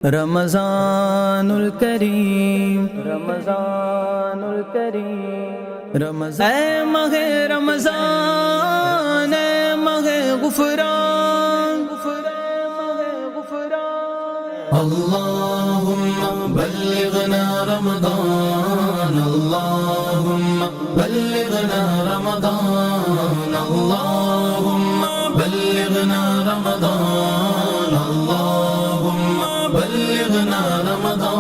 रमज़ानुल करीम, रमज़ानुल करीम, रमज़ान ऐ माहे रमज़ान, ऐ माहे गुफ़रान, अल्लाहुम्मा बल्लिगना रमज़ान, अल्लाहुम्मा बल्लिगना रमज़ान, अल्लाहुम्मा बल्लिगना रमज़ान, अल्लाहुम्मा बल्लिगना रमज़ान।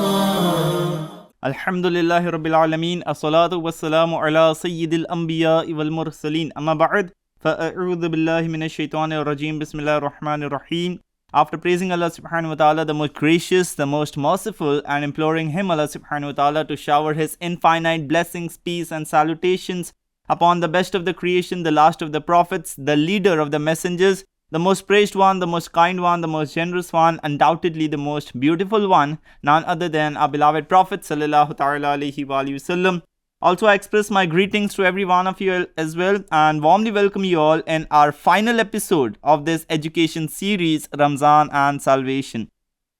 अल्हम्दुलिल्लाहि रब्बिल आलमीन, अस्सलातु वस्सलामु अला सय्यिदिल अंबियाइ वल मुरसलीन, अम्मा बअद, फ़अऊज़ु बिल्लाहि मिनश शैतानिर रजीम, बिस्मिल्लाहिर रहमानिर रहीम. After praising Allah subhanahu wa ta'ala, the most gracious, the most merciful, and imploring Him, Allah subhanahu wa ta'ala, to shower His infinite blessings, peace and salutations upon the best of the creation, the last of the prophets, the leader of the messengers, the most praised one, the most kind one, the most generous one, undoubtedly the most beautiful one, none other than our beloved Prophet sallallahu ta'ala alayhi wa sallam. Also, I express my greetings to every one of you as well and warmly welcome you all in our final episode of this education series, Ramzan and Salvation.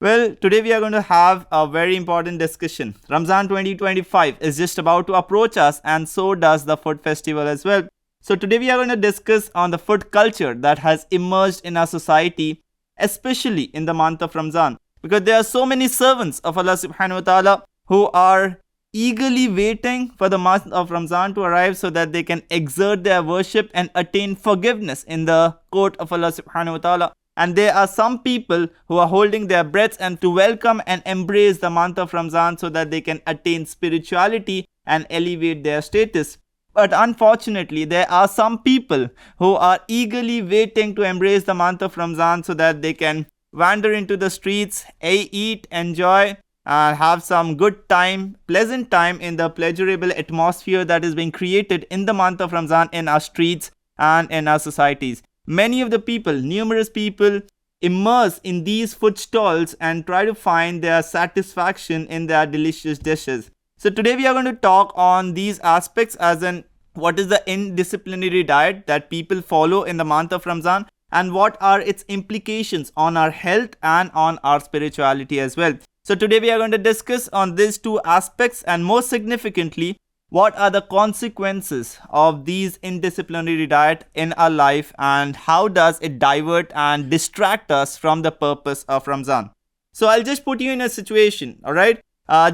Well, today we are going to have a very important discussion. Ramzan 2025 is just about to approach us, and so does the food festival as well. So today we are going to discuss on the food culture that has emerged in our society, especially in the month of Ramzan, because there are so many servants of Allah subhanahu wa ta'ala who are eagerly waiting for the month of Ramzan to arrive so that they can exert their worship and attain forgiveness in the court of Allah subhanahu wa ta'ala. And there are some people who are holding their breaths and to welcome and embrace the month of Ramzan so that they can attain spirituality and elevate their status. But unfortunately, there are some people who are eagerly waiting to embrace the month of Ramzan so that they can wander into the streets, eat, enjoy, and have some good time, pleasant time in the pleasurable atmosphere that is being created in the month of Ramzan in our streets and in our societies. Many of the people, numerous people, immerse in these food stalls and try to find their satisfaction in their delicious dishes. So today we are going to talk on these aspects, as in what is the indisciplinary diet that people follow in the month of Ramzan and what are its implications on our health and on our spirituality as well. So today we are going to discuss on these two aspects, and most significantly, what are the consequences of these indisciplinary diet in our life and how does it divert and distract us from the purpose of Ramzan. So I'll just put you in a situation, alright?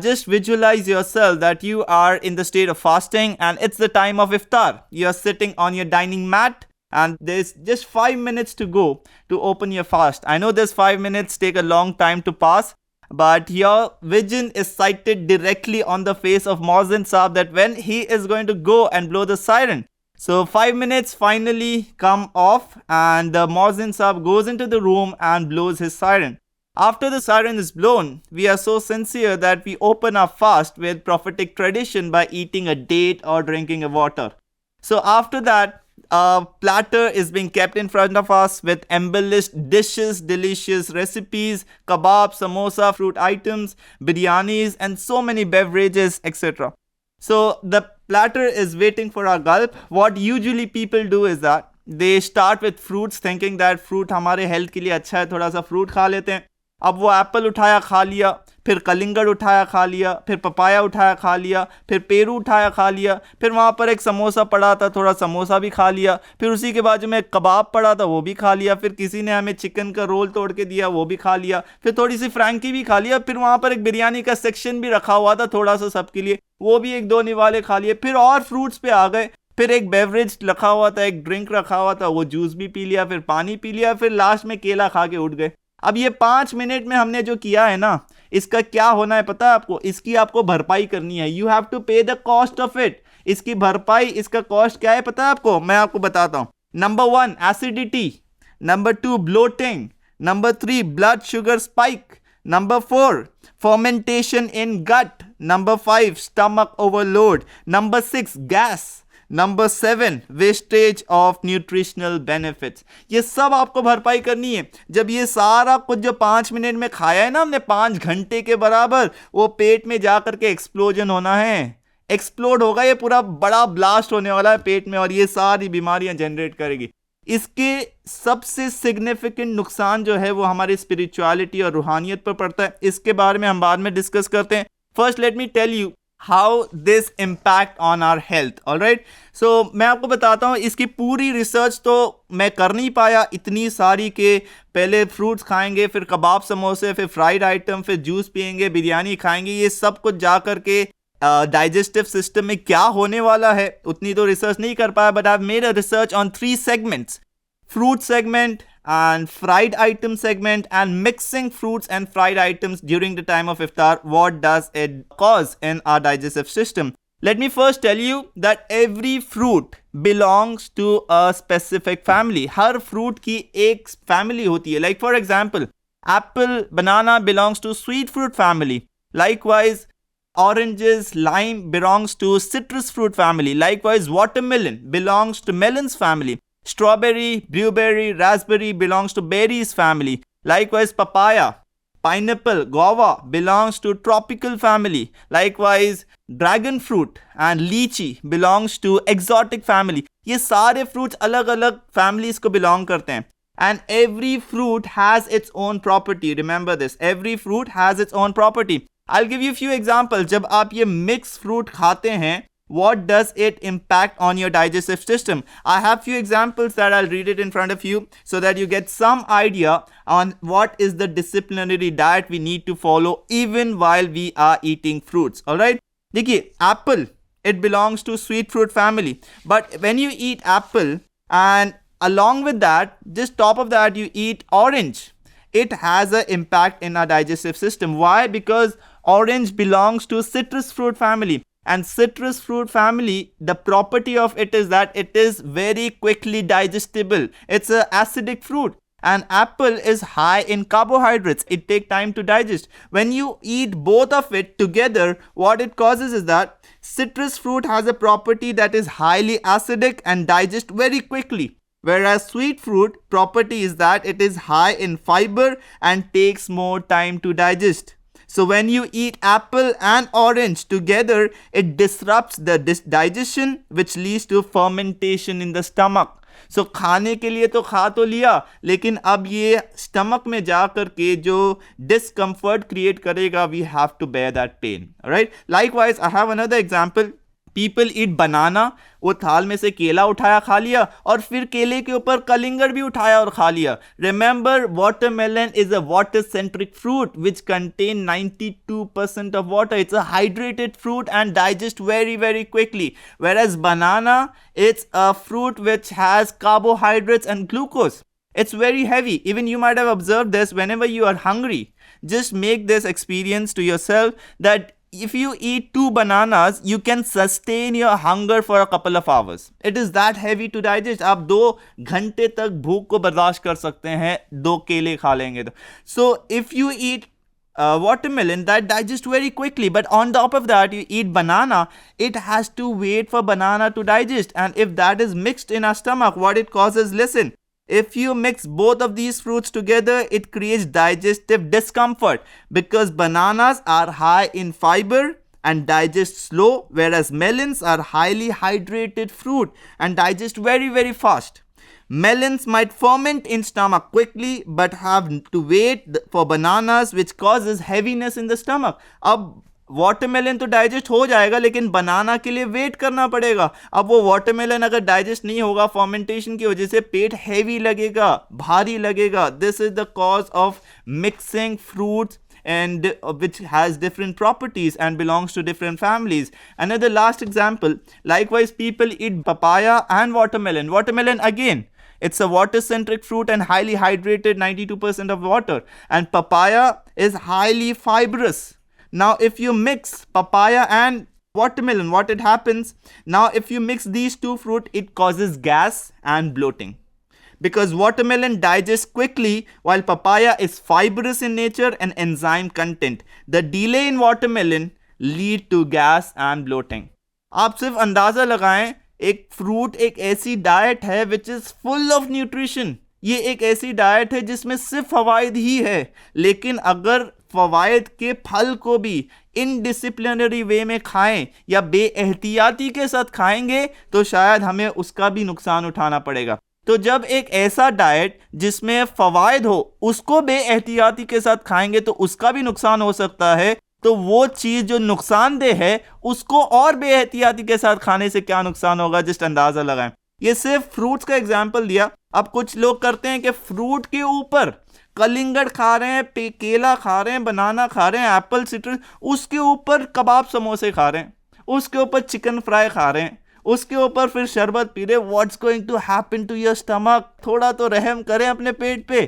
Just visualize yourself that you are in the state of fasting and it's the time of iftar. You are sitting on your dining mat and there's just 5 minutes to go to open your fast. I know this 5 minutes take a long time to pass, but your vision is sighted directly on the face of Muazzin Saab that when he is going to go and blow the siren. So 5 minutes finally come off and the Muazzin Saab goes into the room and blows his siren. After the siren is blown, we are so sincere that we open our fast with prophetic tradition by eating a date or drinking a water. So after that, a platter is being kept in front of us with embellished dishes, delicious recipes, kebab, samosa, fruit items, biryanis, and so many beverages, etc. So the platter is waiting for our gulp. What usually people do is that they start with fruits, thinking that fruit हमारे health के लिए अच्छा है, थोड़ा सा fruit खा लेते हैं. अब वो एप्पल उठाया खा लिया, फिर कलिंगड़ उठाया खा लिया, फिर पपाया उठाया खा लिया, फिर पेरू उठाया खा लिया, फिर वहाँ पर एक समोसा पड़ा था, थोड़ा समोसा भी खा लिया, फिर उसी के बाजू में एक कबाब पड़ा था, वो भी खा लिया, फिर किसी ने हमें चिकन का रोल तोड़ के दिया, वो भी खा लिया, फिर थोड़ी सी फ्रैंकी भी खा लिया, फिर वहाँ पर एक बिरयानी का सेक्शन भी रखा हुआ था थोड़ा सा सबके लिए, वो भी एक दो निवाले खा लिए, फिर और फ्रूट्स पे आ गए, फिर एक बेवरेज रखा हुआ था, एक ड्रिंक रखा हुआ था, वो जूस भी पी लिया, फिर पानी पी लिया, फिर लास्ट में केला खा के उठ गए. अब ये 5 मिनट में हमने जो किया है ना, इसका क्या होना है पता है आपको? इसकी आपको भरपाई करनी है. यू हैव टू पे द कॉस्ट ऑफ इट. इसकी भरपाई, इसका कॉस्ट क्या है पता है आपको? मैं आपको बताता हूं. Number 1 acidity, number 2 bloating, number 3 blood sugar spike, number 4 fermentation in gut, number 5 stomach overload, number 6 gas, number 7 wastage of nutritional benefits. ये सब आपको भरपाई करनी है. जब ये सारा कुछ जो 5 मिनट में खाया है ना हमने, 5 घंटे के बराबर, वो पेट में जा करके एक्सप्लोजन होना है. एक्सप्लोड होगा, ये पूरा बड़ा ब्लास्ट होने वाला है पेट में और ये सारी बीमारियां जनरेट करेगी. इसके सबसे सिग्निफिकेंट नुकसान जो है वो हमारी स्पिरिचुअलिटी और रूहानियत पर पड़ता है। इसके बारे में हम बाद में डिस्कस करते हैं। First let me tell you how this impact on our health. Alright, so मैं आपको बताता हूँ, इसकी पूरी रिसर्च तो मैं कर नहीं पाया इतनी सारी के पहले फ्रूट्स खाएंगे, फिर कबाब समोसे, फिर फ्राइड आइटम, फिर जूस पियेंगे, बिरयानी खाएंगे, ये सब कुछ जा करके डाइजेस्टिव सिस्टम में क्या होने वाला है उतनी तो रिसर्च नहीं कर पाया। But I have made a research on 3 segments: fruit segment and fried item segment, and mixing fruits and fried items during the time of iftar. What does it cause in our digestive system? Let me first tell you that every fruit belongs to a specific family. Her fruit की एक family होती है. Like for example, apple, banana belongs to sweet fruit family. Likewise, oranges, lime belongs to citrus fruit family. Likewise, watermelon belongs to melons family. Strawberry, blueberry, raspberry belongs to berries family. Likewise, papaya, pineapple, guava belongs to tropical family. Likewise, dragon fruit and lychee belongs to exotic family. ये सारे fruits अलग अलग families को belong करते हैं. And every fruit has its own property. Remember this. Every fruit has its own property. I'll give you a few examples. जब आप ये mixed fruit खाते हैं, what does it impact on your digestive system? I have few examples that I'll read it in front of you so that you get some idea on what is the disciplinary diet we need to follow even while we are eating fruits. Alright? देखिए, apple, it belongs to sweet fruit family. But when you eat apple and along with that, just top of that you eat orange, it has an impact in our digestive system. Why? Because orange belongs to citrus fruit family, and citrus fruit family, the property of it is that it is very quickly digestible. It's an acidic fruit, and apple is high in carbohydrates. It takes time to digest. When you eat both of it together, what it causes is that citrus fruit has a property that is highly acidic and digests very quickly. Whereas sweet fruit property is that it is high in fiber and takes more time to digest. So when you eat apple and orange together, it disrupts the digestion, which leads to fermentation in the stomach. So खाने के लिए तो खा तो लिया, लेकिन अब ये stomach में जा कर के जो discomfort create करेगा, we have to bear that pain. Alright? Likewise, I have another example. People eat banana. वो थाल में से केला उठाया खा लिया, और फिर केले के ऊपर कलिंगर भी उठाया और खा लिया. Remember, watermelon is a water-centric fruit which contain 92% of water. It's a hydrated fruit and digests very, very quickly. Whereas banana, it's a fruit which has carbohydrates and glucose. It's very heavy. Even you might have observed this whenever you are hungry. Just make this experience to yourself that if you eat 2 bananas, you can sustain your hunger for a couple of hours. It is that heavy to digest. आप 2 घंटे तक भूख को बर्दाश्त कर सकते हैं 2 केले खा लेंगे तो. So if you eat watermelon, that digests very quickly, but on top of that you eat banana, it has to wait for banana to digest. And if that is mixed in our stomach, what it causes, listen. If you mix both of these fruits together, it creates digestive discomfort because bananas are high in fiber and digest slow, whereas melons are highly hydrated fruit and digest very, very fast. Melons might ferment in stomach quickly but have to wait for bananas, which causes heaviness in the stomach. अब watermelon तो digest हो जाएगा, लेकिन बनाना के लिए wait करना पड़ेगा. अब वो वाटरमेलन अगर डाइजेस्ट नहीं होगा फर्मेंटेशन की वजह से, पेट हैवी लगेगा, भारी लगेगा. This is the cause of mixing fruits and which has different properties and belongs to different families. Another last example, likewise people eat papaya and watermelon. Watermelon again, it's a water-centric fruit and highly hydrated, 92% of water. And papaya is highly fibrous. Now if you mix papaya and watermelon, what it happens? Now if you mix these 2 fruit, it causes gas and bloating. Because watermelon digests quickly while papaya is fibrous in nature and enzyme content. The delay in watermelon lead to gas and bloating. आप सिर्फ अंदाज़ा लगाएं, एक fruit एक ऐसी diet है which is full of nutrition. ये एक ऐसी डाइट है जिसमें सिर्फ फवायद ही है, लेकिन अगर फवायद के फल को भी इनडिसिप्लिनरी वे में खाएं या बेएहतियाती के साथ खाएंगे तो शायद हमें उसका भी नुकसान उठाना पड़ेगा. तो जब एक ऐसा डाइट जिसमें फवायद हो उसको बेएहतियाती के साथ खाएंगे तो उसका भी नुकसान हो सकता है, तो वो चीज जो नुकसानदेह है उसको और बेएहतियाती के साथ खाने से क्या नुकसान होगा, जस्ट अंदाजा लगाएं। ये सिर्फ फ्रूट्स का एग्जाम्पल दिया। अब कुछ लोग करते हैं कि फ्रूट के ऊपर कलिंगड़ खा रहे हैं, केला खा रहे हैं, बनाना खा रहे हैं, एप्पल सिट्रस, उसके ऊपर कबाब समोसे खा रहे हैं, उसके ऊपर चिकन फ्राई खा रहे हैं, उसके ऊपर फिर शरबत पी रहे। What's going to happen to your stomach? थोड़ा तो रहम करें अपने पेट पे।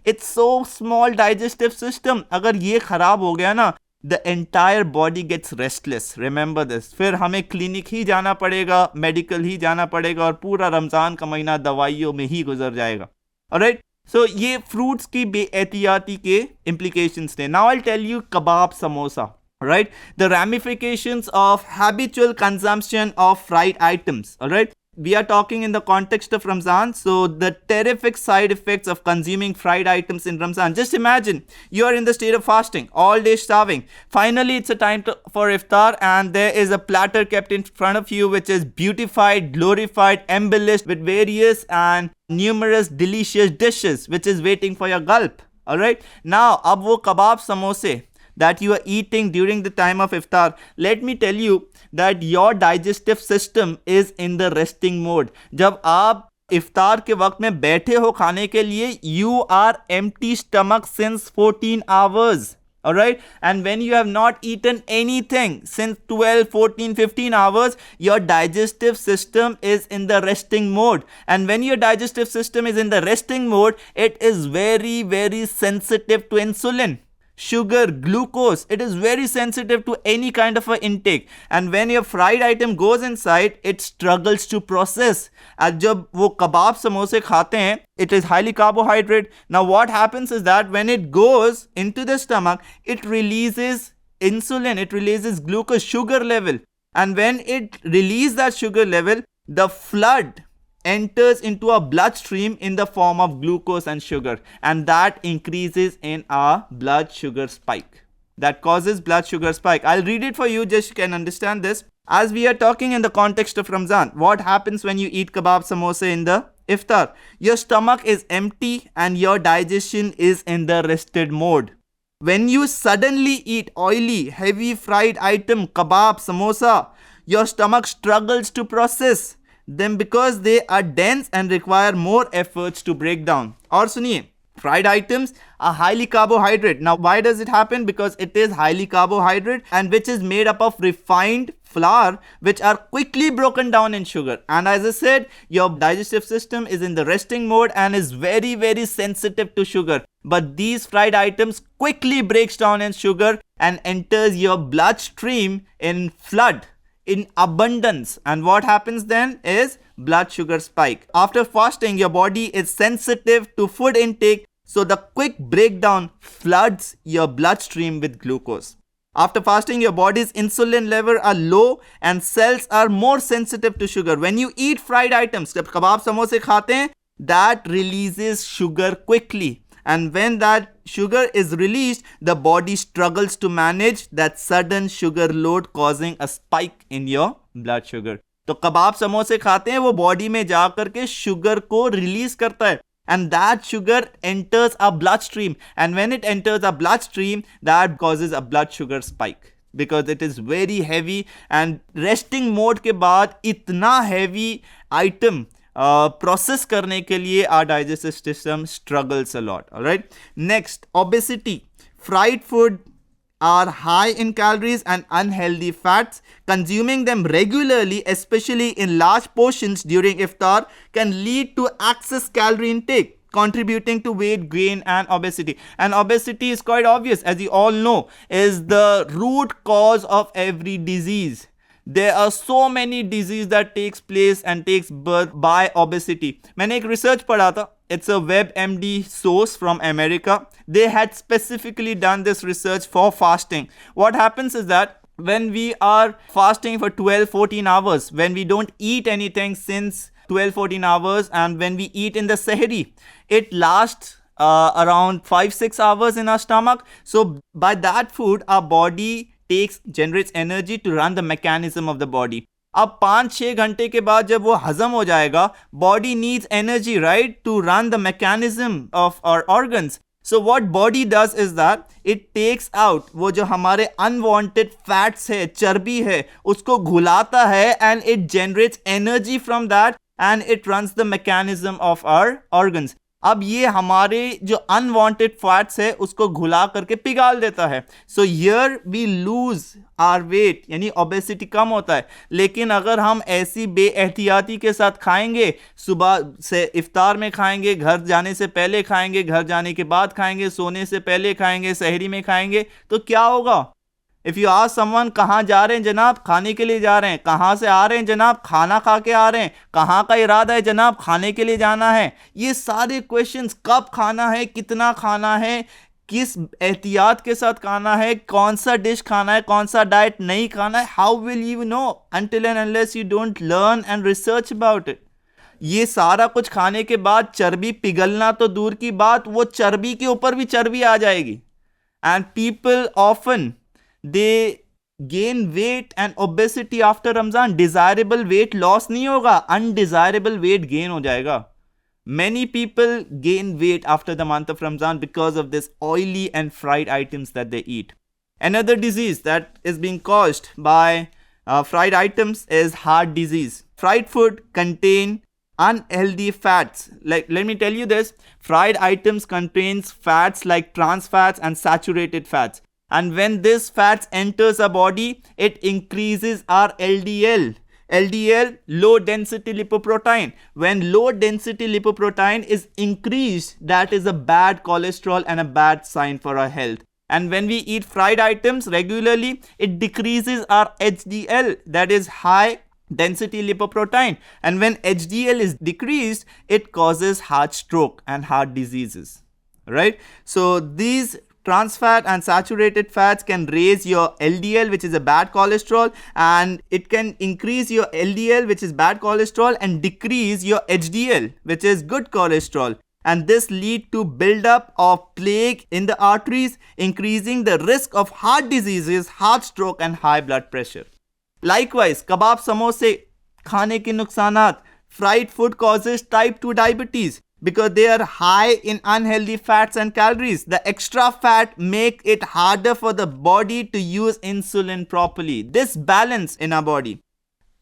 It's so small digestive system, अगर ये खराब हो गया ना, the entire body gets restless, remember this. फिर हमें क्लिनिक ही जाना पड़ेगा, मेडिकल ही जाना पड़ेगा, और पूरा रमजान का महीना दवाइयों में ही गुजर जाएगा। ऑलराइट, सो ये फ्रूट्स की बेएहतियाती के implications थे। Now I tell you kebab samosa, right? The ramifications of habitual consumption of fried items, all right? We are talking in the context of Ramzan, so the terrific side effects of consuming fried items in Ramzan. Just imagine you are in the state of fasting, all day starving. Finally, it's a time for iftar, and there is a platter kept in front of you which is beautified, glorified, embellished with various and numerous delicious dishes which is waiting for your gulp. All right? Now, ab wo kebab samosa that you are eating during the time of iftar, let me tell you that your digestive system is in the resting mode. जब आप इफ्तार के वक्त में बैठे हो खाने के लिए, you are empty stomach since 14 hours. Alright, and when you have not eaten anything since 12, 14, 15 hours, your digestive system is in the resting mode. And when your digestive system is in the resting mode, it is very, very sensitive to insulin, sugar, glucose. It is very sensitive to any kind of a intake. And when your fried item goes inside, it struggles to process. And जब वो कबाब समोसे खाते हैं, it is highly carbohydrate. Now what happens is that when it goes into the stomach, it releases insulin, it releases glucose, sugar level. And when it releases that sugar level, the flood enters into our bloodstream in the form of glucose and sugar, and that increases in our blood sugar spike. That causes blood sugar spike. I'll read it for you just so you can understand this. As we are talking in the context of Ramzan, what happens when you eat kebab samosa in the iftar? Your stomach is empty and your digestion is in the rested mode. When you suddenly eat oily, heavy fried item, kebab, samosa, your stomach struggles to process them because they are dense and require more efforts to break down. और सुनिए, fried items are highly carbohydrate. Now why does it happen? Because it is highly carbohydrate and which is made up of refined flour which are quickly broken down in sugar. And as I said, your digestive system is in the resting mode and is very, very sensitive to sugar. But these fried items quickly breaks down in sugar and enters your bloodstream in flood, in abundance. And what happens then is blood sugar spike. After fasting, your body is sensitive to food intake, so the quick breakdown floods your bloodstream with glucose. After fasting, your body's insulin level are low and cells are more sensitive to sugar. When you eat fried items, जब कबाब समोसे खाते हैं, that releases sugar quickly. And when that sugar is released, the body struggles to manage that sudden sugar load, causing a spike in your blood sugar. तो कबाब समोसे खाते हैं, वो body में जा करके शुगर को रिलीज करता है, and that sugar enters our bloodstream, and when it enters our bloodstream, that causes a blood sugar spike because it is very heavy. And resting mode के बाद इतना heavy item प्रोसेस करने के लिए our digestive system struggles a lot. All right, next, obesity. Fried food are high in calories and unhealthy fats. Consuming them regularly, especially in large portions during iftar, can lead to excess calorie intake, contributing to weight gain and obesity. And obesity is quite obvious, as you all know, is the root cause of every disease. There are so many diseases that takes place and takes birth by obesity. मैंने एक research पढ़ा था. It's a WebMD source from America. They had specifically done this research for fasting. What happens is that when we are fasting for 12-14 hours, when we don't eat anything since 12-14 hours, and when we eat in the Sahri, it lasts around 5-6 hours in our stomach. So by that food, our body generates energy to run the mechanism of the body. अब 5-6 घंटे के बाद जब वो हजम हो जाएगा, body needs energy, right, to run the mechanism of our organs. So what body does is that it takes out वो जो हमारे unwanted fats है, चर्बी है, उसको घुलाता है and it generates energy from that and it runs the mechanism of our organs. अब ये हमारे जो अनवांटेड फैट्स है उसको घुला करके पिघाल देता है. So here we lose our weight, यानी ओबेसिटी कम होता है. लेकिन अगर हम ऐसी बेएहतियाती के साथ खाएंगे, सुबह से इफ्तार में खाएंगे, घर जाने से पहले खाएंगे, घर जाने के बाद खाएंगे, सोने से पहले खाएंगे, सहरी में खाएंगे, तो क्या होगा? इफ़ यू आस्क समवन कहाँ जा रहे हैं जनाब, खाने के लिए जा रहे हैं. कहाँ से आ रहे हैं जनाब, खाना खा के आ रहे हैं. कहाँ का इरादा है जनाब, खाने के लिए जाना है. ये सारे क्वेश्चंस, कब खाना है, कितना खाना है, किस एहतियात के साथ खाना है, कौन सा डिश खाना है, कौन सा डाइट नहीं खाना है, how will you know until and unless you don't learn and research about it. ये सारा कुछ खाने के बाद चर्बी पिघलना तो दूर की बात, वो चर्बी के ऊपर भी चर्बी आ जाएगी. And people often they gain weight and obesity after Ramzan. Desirable weight loss नहीं होगा, undesirable weight gain हो जाएगा. Many people gain weight after the month of Ramzan because of this oily and fried items that they eat. Another disease that is being caused by fried items is heart disease. Fried food contain unhealthy fats. Like, let me tell you this, fried items contains fats like trans fats and saturated fats. And when this fats enters our body, it increases our LDL. LDL, low density lipoprotein. When low density lipoprotein is increased, that is a bad cholesterol and a bad sign for our health. And when we eat fried items regularly, it decreases our HDL, that is high density lipoprotein. And when HDL is decreased, it causes heart stroke and heart diseases. Right? So these trans fat and saturated fats can raise your LDL, which is a bad cholesterol, and it can increase your LDL, which is bad cholesterol, and decrease your HDL, which is good cholesterol. And this lead to buildup of plaque in the arteries, increasing the risk of heart diseases, heart stroke, and high blood pressure. Likewise, kebab samosa खाने के नुकसानात. Fried food causes type 2 diabetes. Because they are high in unhealthy fats and calories. The extra fat make it harder for the body to use insulin properly. This balance in our body.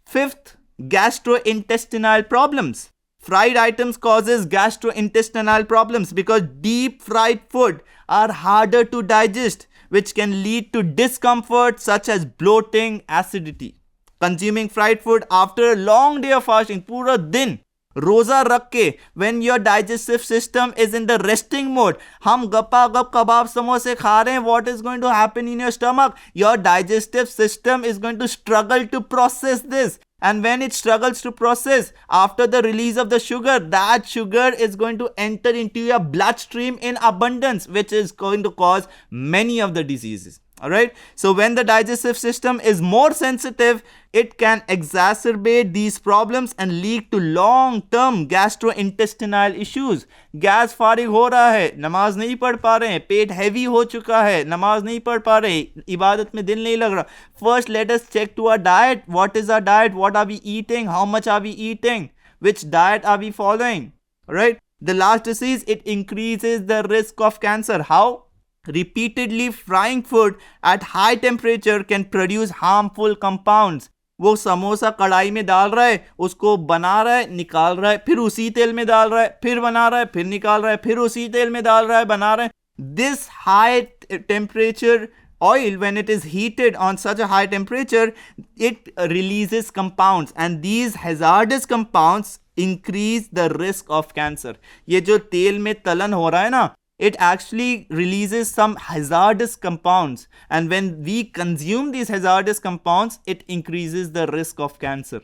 Fifth, gastrointestinal problems. Fried items causes gastrointestinal problems because deep fried food are harder to digest, which can lead to discomfort such as bloating, acidity. Consuming fried food after a long day of fasting, पूरा दिन रोजा रख के, when your digestive system is in the resting mode, हम गप्पा गप कबाब समोसे खा रहे हैं, what is going to happen in your stomach? Your digestive system is going to struggle to process this. And when it struggles to process, after the release of the sugar, that sugar is going to enter into your bloodstream in abundance, which is going to cause many of the diseases. Alright, so when the digestive system is more sensitive, it can exacerbate these problems and lead to long-term gastrointestinal issues. Gas फारिग हो रहा है, नमाज नहीं पढ़ पा रहे हैं, पेट हैवी हो चुका है, नमाज नहीं पढ़ पा रहे, इबादत में दिल नहीं लग रहा. First, let us check to our diet. What is our diet? What are we eating? How much are we eating? Which diet are we following? Alright, the last disease, it increases the risk of cancer. How? Repeatedly frying food at high temperature can produce harmful compounds. वो समोसा कढ़ाई में डाल रहा है, उसको बना रहा है, निकाल रहा है, फिर उसी तेल में डाल रहा है, फिर बना रहा है, फिर निकाल रहा है, फिर उसी तेल में डाल रहा है, बना रहा है. This high temperature oil, when it is heated on such a high temperature, it releases compounds, and these hazardous compounds increase the risk of cancer. ये जो तेल में तलन हो रहा है ना, it actually releases some hazardous compounds, and when we consume these hazardous compounds, it increases the risk of cancer.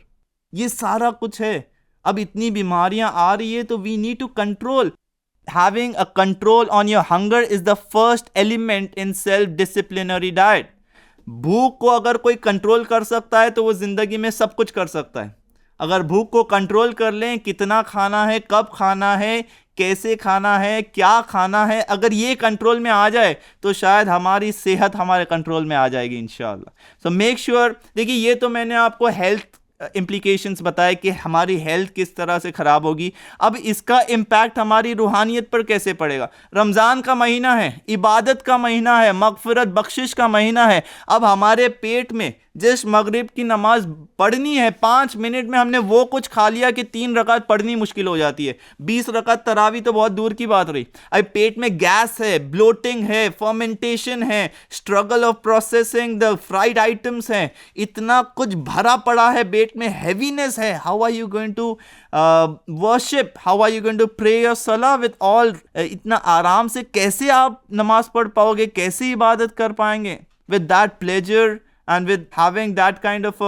ये सारा कुछ है. अब इतनी बीमारियां आ रही है तो we need to control. Having a control on your hunger is the first element in self-disciplinary diet. भूख को अगर कोई कंट्रोल कर सकता है तो वो जिंदगी में सब कुछ कर सकता है. अगर भूख को कंट्रोल कर लें, कितना खाना है, कब खाना है, कैसे खाना है, क्या खाना है, अगर ये कंट्रोल में आ जाए तो शायद हमारी सेहत हमारे कंट्रोल में आ जाएगी इंशाल्लाह. So make sure. देखिए, ये तो मैंने आपको हेल्थ इम्प्लीकेशंस बताए कि हमारी हेल्थ किस तरह से ख़राब होगी। अब इसका इम्पैक्ट हमारी रूहानियत पर कैसे पड़ेगा? रमज़ान का महीना है, इबादत का महीना है, मगफिरत बख्शिश का महीना है। अब हमारे पेट में जिस मगरिब की नमाज पढ़नी है 5 मिनट में हमने वो कुछ खा लिया कि 3 रकात पढ़नी मुश्किल हो जाती है। 20 रकात तरावी तो बहुत दूर की बात रही। अब पेट में गैस है, ब्लोटिंग है, फर्मेंटेशन है, struggle of processing the fried items है, इतना कुछ भरा पड़ा है पेट में, हैवीनेस है। How are you going to worship, how are you going to pray your salah with all? इतना आराम से कैसे आप नमाज पढ़ पाओगे, कैसे इबादत कर पाएंगे with that pleasure and with having that kind of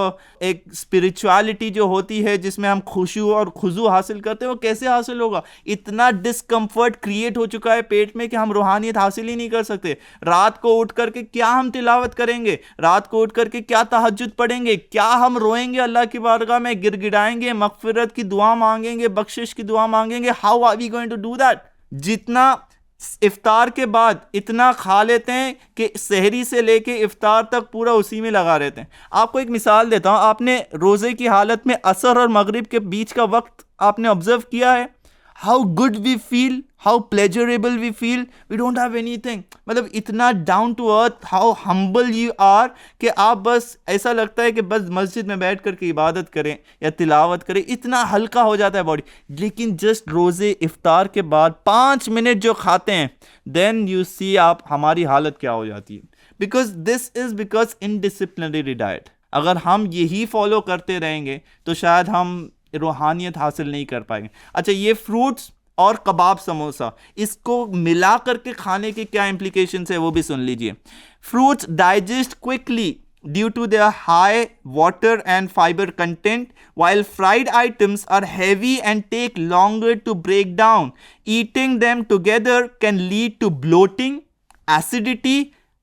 एक spirituality जो होती है जिसमें हम खुशू और खुजू हासिल करते हैं, वो कैसे हासिल होगा? इतना डिस्कम्फर्ट क्रिएट हो चुका है पेट में कि हम रूहानियत हासिल ही नहीं कर सकते। रात को उठ करके क्या हम तिलावत करेंगे, रात को उठ करके क्या तहज्जुद पढ़ेंगे, क्या हम रोएंगे अल्लाह की बारगाह में, गिड़गिड़ाएंगे, मगफिरत की दुआ मांगेंगे, बख्शिश की दुआ मांगेंगे? How are we going to do that? जितना इफ्तार के बाद इतना खा लेते हैं कि सहरी से लेके इफ्तार तक पूरा उसी में लगा रहते हैं। आपको एक मिसाल देता हूं, आपने रोज़े की हालत में असर और मगरिब के बीच का वक्त आपने ऑब्जर्व किया है? How good we feel, how pleasurable we feel, we don't have anything. मतलब इतना down to earth, how humble you are कि आप बस ऐसा लगता है कि बस मस्जिद में बैठ करके इबादत करें या तिलावत करें, इतना हल्का हो जाता है बॉडी। लेकिन जस्ट रोज़े इफ्तार के बाद 5 मिनट जो खाते हैं, देन यू सी आप हमारी हालत क्या हो जाती है। Because this is because indisciplinary diet. अगर हम यही फॉलो करते रहेंगे तो शायद हम रूहानियत हासिल नहीं कर पाएंगे। अच्छा, ये फ्रूट्स और कबाब समोसा, इसको मिला करके खाने के क्या implications है वो भी सुन लीजिए। Fruits digest quickly due to their high water and fiber content, while fried items are heavy and take longer to break down. Eating them together can lead to bloating, acidity,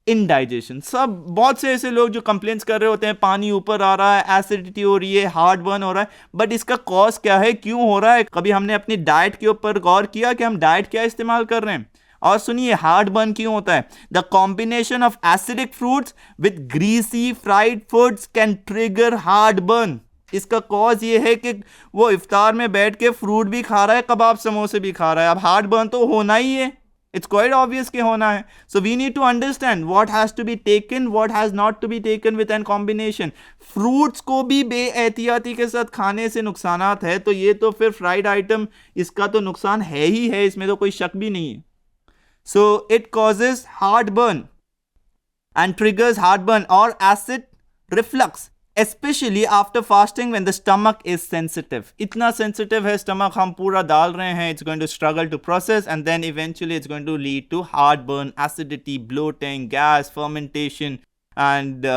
indigestion. सब बहुत से ऐसे लोग जो complaints कर रहे होते हैं, पानी ऊपर आ रहा है, एसिडिटी हो रही है, हार्ट बर्न हो रहा है, बट इसका कॉज क्या है, क्यों हो रहा है? कभी हमने अपनी डाइट के ऊपर गौर किया कि हम डाइट क्या इस्तेमाल कर रहे हैं? और सुनिए, हार्ट बर्न क्यों होता है? The combination of acidic fruits with greasy fried foods can trigger heart burn. इसका कॉज ये है कि वो इफ्तार में बैठ के फ्रूट भी खा रहा है, कबाब समोसे भी खा रहा है। अब हार्ट बर्न तो होना ही है, it's quite obvious कि होना है। So we need to understand what has to be taken, what has not to be taken with an combination. Fruits को भी बेएहतियाती के साथ खाने से नुकसानात है, तो ये तो फिर फ्राइड आइटम इसका तो नुकसान है ही है, इसमें तो कोई शक भी नहीं है। So it causes heartburn and triggers heartburn or acid reflux, especially after fasting when the stomach is sensitive. इतना sensitive है stomach, हम पूरा डाल रहे हैं, it's going to struggle to process and then eventually it's going to lead to heartburn, acidity, bloating, gas, fermentation and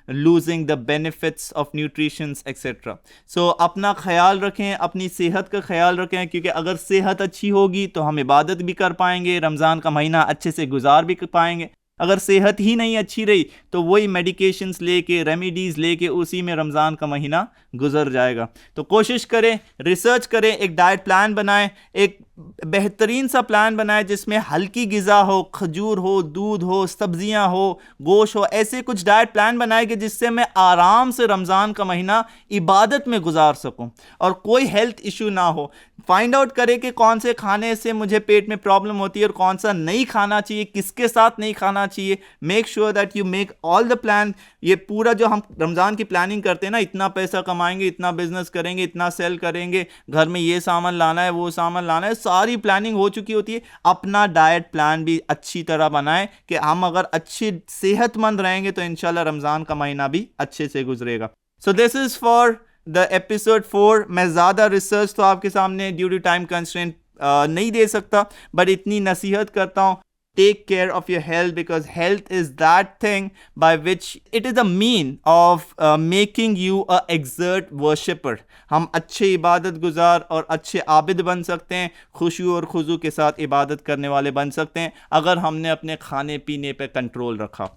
losing the benefits of nutrition etc. So अपना ख्याल रखें, अपनी सेहत का ख्याल रखें, क्योंकि अगर सेहत अच्छी होगी तो हम इबादत भी कर पाएंगे, रमज़ान का महीना अच्छे से गुजार भी पाएंगे। अगर सेहत ही नहीं अच्छी रही तो वही मेडिकेशंस लेके, रेमेडीज़ लेके उसी में रमज़ान का महीना गुजर जाएगा। तो कोशिश करें, रिसर्च करें, एक डाइट प्लान बनाएं, एक बेहतरीन सा प्लान बनाएं जिसमें हल्की ग़िज़ा हो, खजूर हो, दूध हो, सब्जियां हो, गोश्त हो, ऐसे कुछ डाइट प्लान बनाए कि जिससे मैं आराम से रमज़ान का महीना इबादत में गुजार सकूं और कोई हेल्थ इशू ना हो। फाइंड आउट करें कि कौन से खाने से मुझे पेट में प्रॉब्लम होती है और कौन सा नहीं खाना चाहिए, किसके साथ नहीं खाना चाहिए। Make sure that you make all the plan. ये पूरा जो हम रमज़ान की प्लानिंग करते हैं ना, इतना पैसा कमाएंगे, इतना बिजनेस करेंगे, इतना सेल करेंगे, घर में ये सामान लाना है, वो सामान लाना है, सारी प्लानिंग हो चुकी होती है। अपना डाइट प्लान भी अच्छी तरह बनाएं कि हम अगर अच्छी सेहतमंद रहेंगे तो इंशाल्लाह रमज़ान का महीना भी अच्छे से गुजरेगा। So this is for the episode 4। मैं ज़्यादा रिसर्च तो आपके सामने ड्यू टू टाइम कंस्ट्रेंट नहीं दे सकता, बट इतनी नसीहत करता हूँ, take care of your health, because health is that thing by which it is a mean of making you a exert worshipper. हम अच्छे इबादत गुजार और अच्छे आबिद बन सकते हैं, खुशू और खुजू के साथ इबादत करने वाले बन सकते हैं अगर हमने अपने खाने पीने पे कंट्रोल रखा।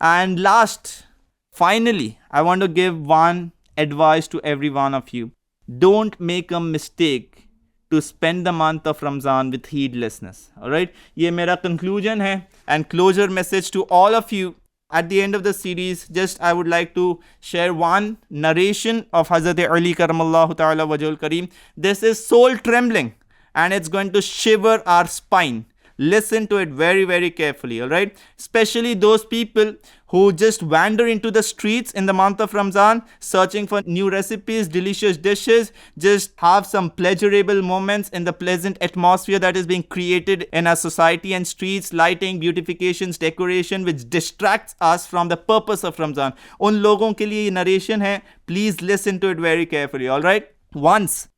And last, finally, I want to give one advice to every one of you. Don't make a mistake to spend the month of Ramzan with heedlessness. Alright, ये मेरा conclusion है and closure message to all of you at the end of the series, just I would like to share one narration of Hazrat Ali Karamallahu Ta'ala Wajhul Kareem. This is soul trembling and it's going to shiver our spine. Listen to it very, very carefully, all right? Especially those people who just wander into the streets in the month of Ramzan, searching for new recipes, delicious dishes, just have some pleasurable moments in the pleasant atmosphere that is being created in our society and streets, lighting, beautifications, decoration, which distracts us from the purpose of Ramzan. Un logon ke liye narration hai, please listen to it very carefully, all right? Once,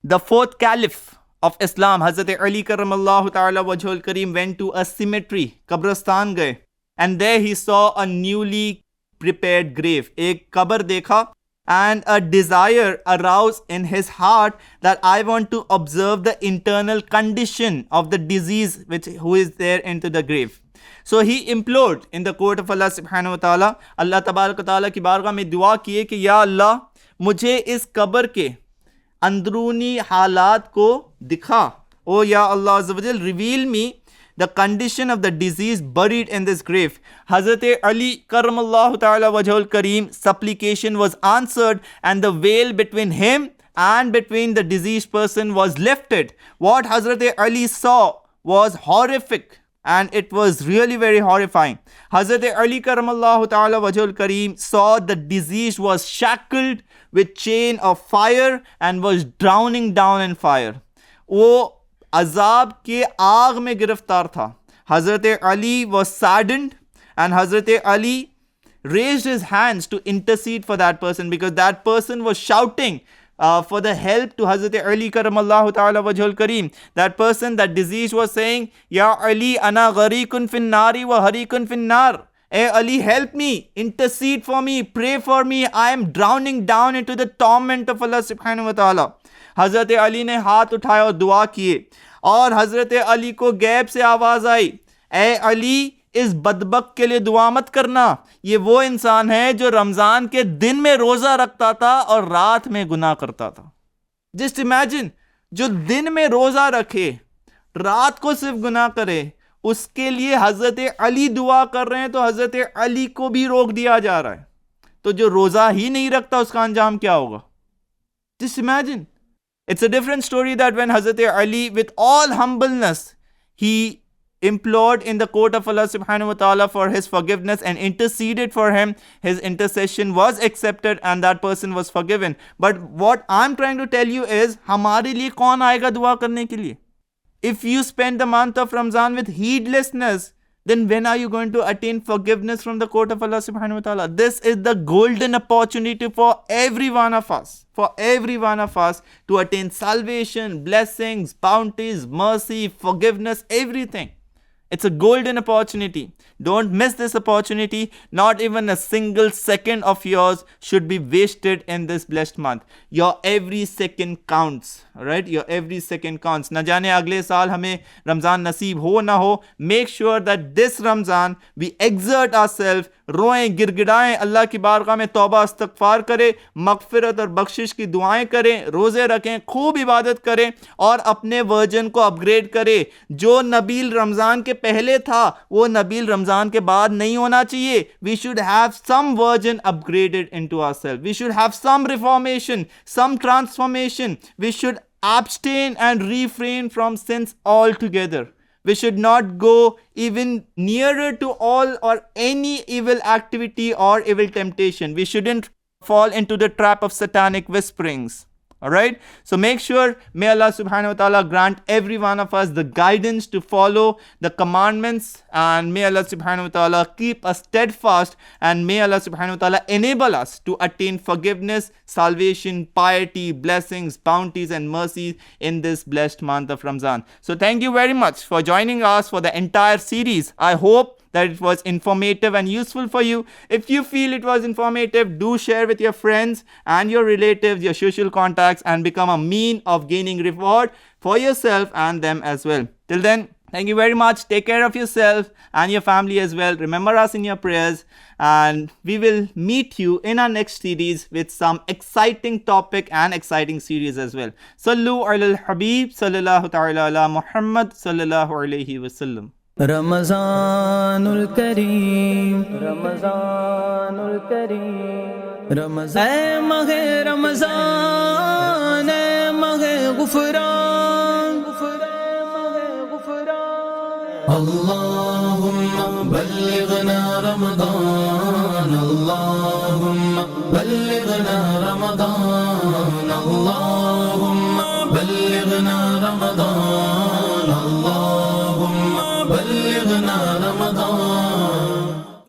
the fourth caliph of Islam, Hazrat Ali Karamallahu Ta'ala Wajhul Kareem, went to a cemetery, Kabristan gaye, and there he saw a newly prepared grave. Ek kabar dekha, and a desire arose in his heart that I want to observe the internal condition of the disease who is there into the grave. So he implored in the court of Allah subhanahu wa ta'ala, Allah tabarak wa ta'ala ki bargah mein dua kiye ki Ya Allah, mujhe is kabar ke अंदरूनी हालात को दिखा. Oh Ya Allah Azza wa Jal, reveal me the condition of the disease buried in this grave. Hazrat Ali Karamallahu Ta'ala Wajhul Kareem supplication was answered and the veil between him and between the diseased person was lifted. What Hazrat Ali saw was horrific and it was really very horrifying. Hazrat Ali Karamallahu Ta'ala Wajhul Kareem saw the disease was shackled with chain of fire and was drowning down in fire. वो अजाब के आग में गिरफ्तार था. Hazrat Ali was saddened and Hazrat Ali raised his hands to intercede for that person because that person was shouting for the help to Hazrat Ali Karamallahu Ta'ala Wajhul Kareem. That person, that disease was saying, Ya Ali, ana gharikun fin nari wa harikun fin nar. Hey Ali, help me, intercede for me, pray for me. I am drowning down into the torment of Allah subhanahu wa ta'ala. Hazrat Ali ने हाथ उठाया और दुआ किए और हजरत अली को गैब से आवाज आई, ए अली, इस बदबक के लिए दुआ मत करना. ये वो इंसान है जो रमजान के दिन में रोजा रखता था और रात में गुनाह करता था. जस्ट इमेजिन, जो दिन में रोजा रखे, रात को सिर्फ गुनाह करे, उसके लिए हजरत अली दुआ कर रहे हैं तो हजरत अली को भी रोक दिया जा रहा है. तो जो रोजा ही नहीं रखता उसका अंजाम क्या होगा? Just imagine. It's a different story that when Hazrat Ali, with all humbleness, he implored in the court of Allah subhanahu wa ta'ala for his forgiveness and interceded for him. His intercession was accepted and that person was forgiven. But what I'm trying to tell you is, हमारे लिए कौन आएगा दुआ करने के लिए? If you spend the month of Ramzan with heedlessness, then when are you going to attain forgiveness from the court of Allah subhanahu wa ta'ala? This is the golden opportunity for every one of us. For every one of us to attain salvation, blessings, bounties, mercy, forgiveness, everything. It's a golden opportunity. Don't miss this opportunity. Not even a single second of yours should be wasted in this blessed month. Your every second counts. Alright? Your every second counts. Na jaane agle saal hame Ramzan naseeb ho na ho. Make sure that this Ramzan we exert ourselves, रोएं, गिड़गिड़ाएं, अल्लाह की बारगाह में तौबा इस्तगफार करें, मगफिरत और बख्शिश की दुआएं करें, रोज़े रखें, खूब इबादत करें और अपने वर्जन को अपग्रेड करें. जो नबील रमज़ान के पहले था वो नबील रमज़ान के बाद नहीं होना चाहिए. We should have some version upgraded into ourselves. We should have some reformation, some transformation. We should abstain and refrain from sins altogether. We should not go even nearer to all or any evil activity or evil temptation. We shouldn't fall into the trap of satanic whisperings. Alright? So make sure, may Allah subhanahu wa ta'ala grant every one of us the guidance to follow the commandments, and may Allah subhanahu wa ta'ala keep us steadfast, and may Allah subhanahu wa ta'ala enable us to attain forgiveness, salvation, piety, blessings, bounties and mercies in this blessed month of Ramzan. So thank you very much for joining us for the entire series. I hope that it was informative and useful for you. If you feel it was informative, do share with your friends and your relatives, your social contacts, and become a mean of gaining reward for yourself and them as well. Till then, thank you very much. Take care of yourself and your family as well. Remember us in your prayers, and we will meet you in our next series with some exciting topic and exciting series as well. Sallu ala al-Habib sallallahu ta'ala ala Muhammad sallallahu alayhi wa sallam. रमज़ानुल करीम, रमज़ानुल करीम, रमज़ान ऐ माहे रमज़ान, ऐ माहे गुफ़रान, अल्लाहुम्मा बल्लिगना रमज़ान, अल्लाहुम्मा बल्लिगना रमज़ान, अल्लाहुम्मा बल्लिगना रमज़ान।